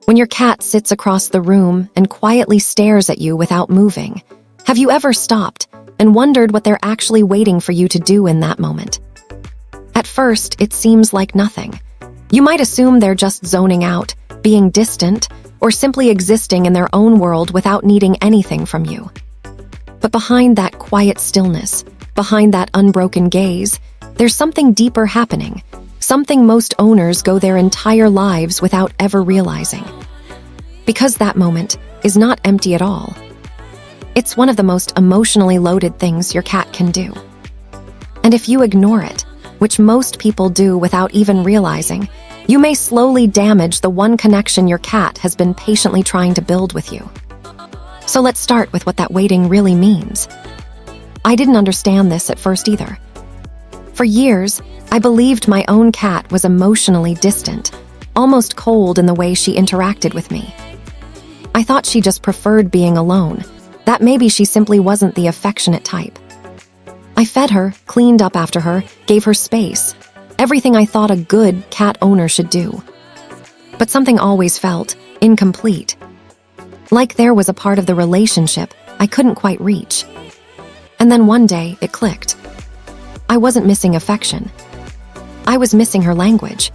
When your cat sits across the room and quietly stares at you without moving, have you ever stopped and wondered what they're actually waiting for you to do in that moment? At first, it seems like nothing. You might assume they're just zoning out, being distant, or simply existing in their own world without needing anything from you. But behind that quiet stillness, behind that unbroken gaze, there's something deeper happening, something most owners go their entire lives without ever realizing. Because that moment is not empty at all. It's one of the most emotionally loaded things your cat can do. And if you ignore it, which most people do without even realizing, you may slowly damage the one connection your cat has been patiently trying to build with you. So let's start with what that waiting really means. I didn't understand this at first either. For years, I believed my own cat was emotionally distant, almost cold in the way she interacted with me. I thought she just preferred being alone, that maybe she simply wasn't the affectionate type. I fed her, cleaned up after her, gave her space, everything I thought a good cat owner should do. But something always felt incomplete. Like there was a part of the relationship I couldn't quite reach. And then one day, it clicked. I wasn't missing affection. I was missing her language.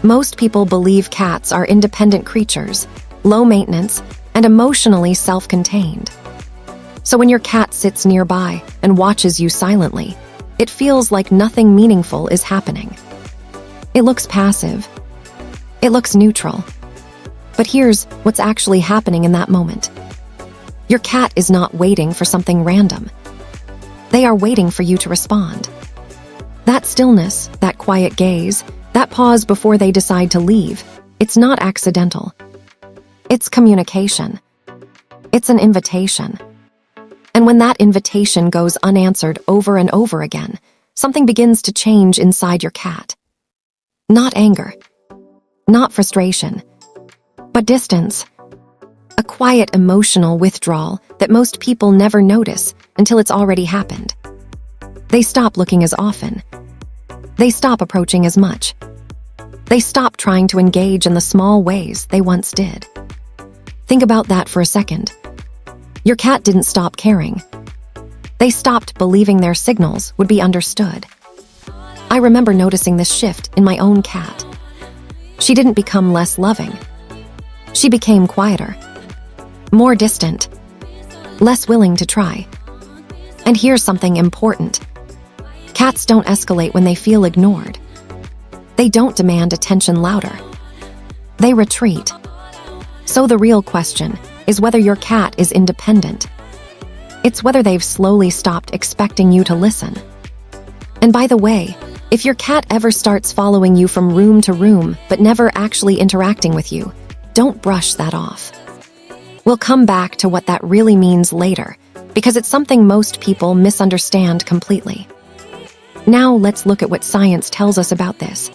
Most people believe cats are independent creatures, low maintenance, and emotionally self-contained. So when your cat sits nearby and watches you silently, it feels like nothing meaningful is happening. It looks passive. It looks neutral. But here's what's actually happening in that moment. Your cat is not waiting for something random. They are waiting for you to respond. That stillness, that quiet gaze, that pause before they decide to leave, it's not accidental. It's communication. It's an invitation. And when that invitation goes unanswered over and over again, something begins to change inside your cat. Not anger, not frustration, but distance. A quiet emotional withdrawal that most people never notice until it's already happened. They stop looking as often. They stop approaching as much. They stop trying to engage in the small ways they once did. Think about that for a second. Your cat didn't stop caring. They stopped believing their signals would be understood. I remember noticing this shift in my own cat. She didn't become less loving. She became quieter, more distant, less willing to try. And here's something important. Cats don't escalate when they feel ignored. They don't demand attention louder. They retreat. So the real question is whether your cat is independent. It's whether they've slowly stopped expecting you to listen. And by the way, if your cat ever starts following you from room to room but never actually interacting with you, don't brush that off. We'll come back to what that really means later, because it's something most people misunderstand completely. Now let's look at what science tells us about this.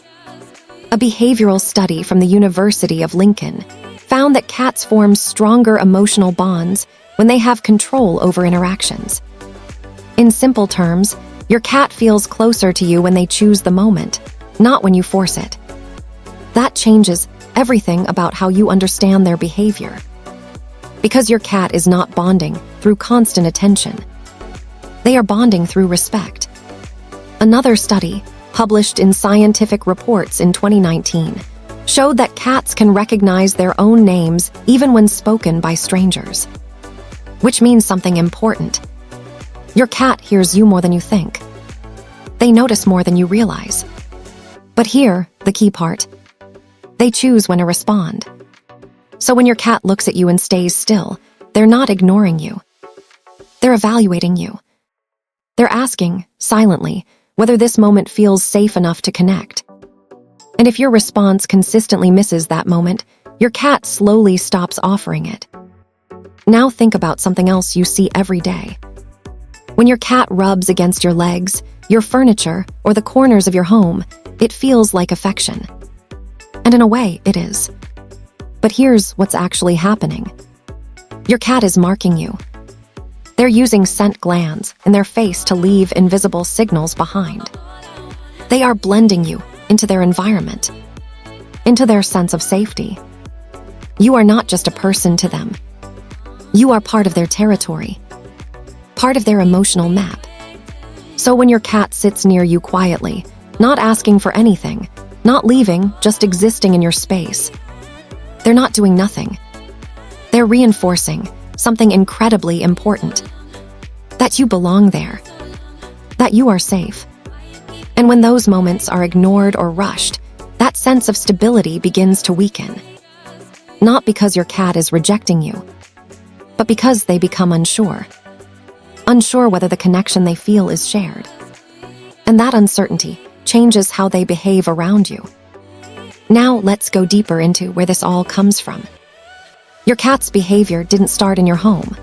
A behavioral study from the University of Lincoln found that cats form stronger emotional bonds when they have control over interactions. In simple terms, your cat feels closer to you when they choose the moment, not when you force it. That changes everything about how you understand their behavior. Because your cat is not bonding through constant attention. They are bonding through respect. Another study, published in Scientific Reports in 2019, showed that cats can recognize their own names even when spoken by strangers. Which means something important. Your cat hears you more than you think. They notice more than you realize. But here, the key part. They choose when to respond. So when your cat looks at you and stays still, they're not ignoring you. They're evaluating you. They're asking, silently, whether this moment feels safe enough to connect. And if your response consistently misses that moment, your cat slowly stops offering it. Now think about something else you see every day. When your cat rubs against your legs, your furniture, or the corners of your home, it feels like affection. And in a way, it is. But here's what's actually happening. Your cat is marking you. They're using scent glands in their face to leave invisible signals behind. They are blending you into their environment, into their sense of safety. You are not just a person to them. You are part of their territory, part of their emotional map. So when your cat sits near you quietly, not asking for anything, not leaving, just existing in your space, they're not doing nothing. They're reinforcing something incredibly important. That you belong there. That you are safe. And when those moments are ignored or rushed, that sense of stability begins to weaken. Not because your cat is rejecting you, but because they become unsure. Unsure whether the connection they feel is shared. And that uncertainty changes how they behave around you. Now let's go deeper into where this all comes from. Your cat's behavior didn't start in your home.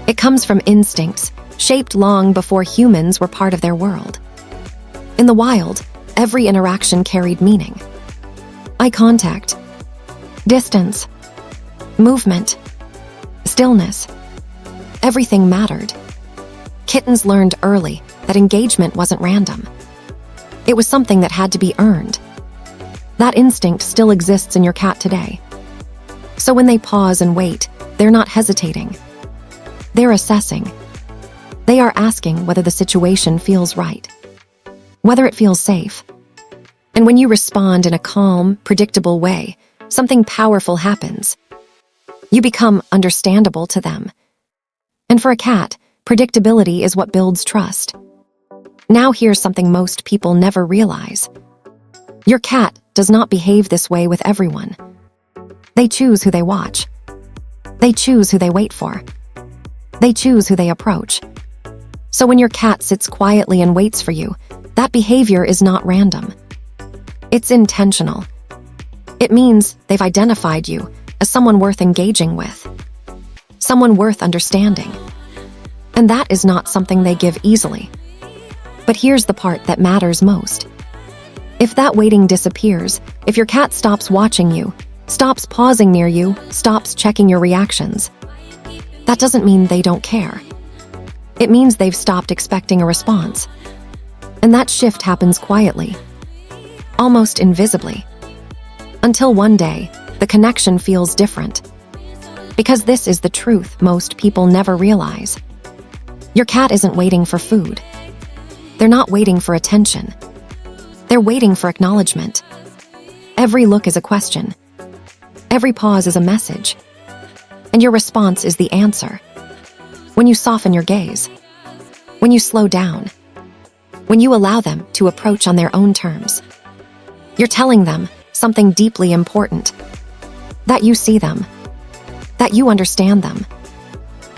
It comes from instincts shaped long before humans were part of their world. In the wild, every interaction carried meaning. Eye contact, distance, movement, stillness. Everything mattered. Kittens learned early that engagement wasn't random. It was something that had to be earned. That instinct still exists in your cat today. So when they pause and wait, they're not hesitating. They're assessing. They are asking whether the situation feels right, whether it feels safe. And when you respond in a calm, predictable way, something powerful happens. You become understandable to them. And for a cat, predictability is what builds trust. Now here's something most people never realize. Your cat does not behave this way with everyone. They choose who they watch. They choose who they wait for. They choose who they approach. So when your cat sits quietly and waits for you, that behavior is not random. It's intentional. It means they've identified you as someone worth engaging with, someone worth understanding. And that is not something they give easily. But here's the part that matters most. If that waiting disappears, if your cat stops watching you, stops pausing near you, stops checking your reactions, that doesn't mean they don't care. It means they've stopped expecting a response. And that shift happens quietly, almost invisibly, until one day, the connection feels different. Because this is the truth most people never realize. Your cat isn't waiting for food. They're not waiting for attention. They're waiting for acknowledgement. Every look is a question. Every pause is a message. And your response is the answer. When you soften your gaze, when you slow down, when you allow them to approach on their own terms, you're telling them something deeply important. That you see them, that you understand them,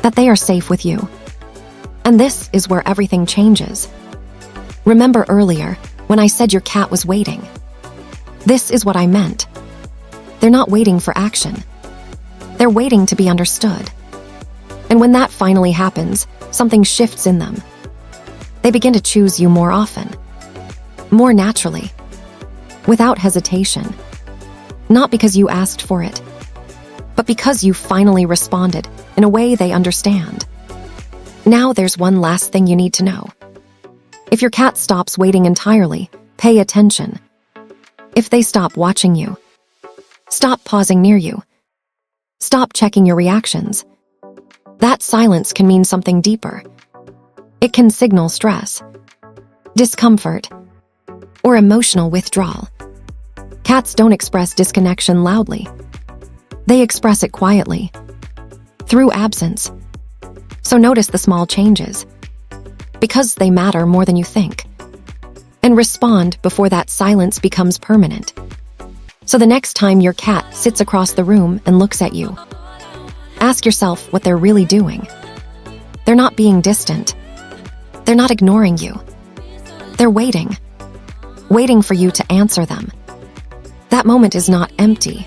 that they are safe with you. And this is where everything changes. Remember earlier when I said your cat was waiting? This is what I meant. They're not waiting for action. They're waiting to be understood. And when that finally happens, something shifts in them. They begin to choose you more often, more naturally, without hesitation. Not because you asked for it, but because you finally responded in a way they understand. Now there's one last thing you need to know. If your cat stops waiting entirely, pay attention. If they stop watching you, stop pausing near you, stop checking your reactions, that silence can mean something deeper. It can signal stress, discomfort, or emotional withdrawal. Cats don't express disconnection loudly. They express it quietly, through absence. So notice the small changes, because they matter more than you think. And respond before that silence becomes permanent. So the next time your cat sits across the room and looks at you, ask yourself what they're really doing. They're not being distant. They're not ignoring you. They're waiting. Waiting for you to answer them. That moment is not empty.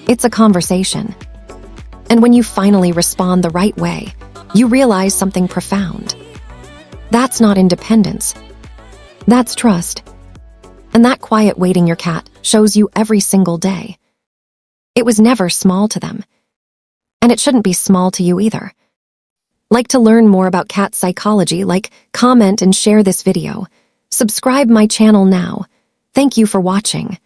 It's a conversation. And when you finally respond the right way, you realize something profound. That's not independence. That's trust. And that quiet waiting your cat shows you every single day. It was never small to them. And it shouldn't be small to you either. Like to learn more about cat psychology? Like, comment, and share this video. Subscribe my channel now. Thank you for watching.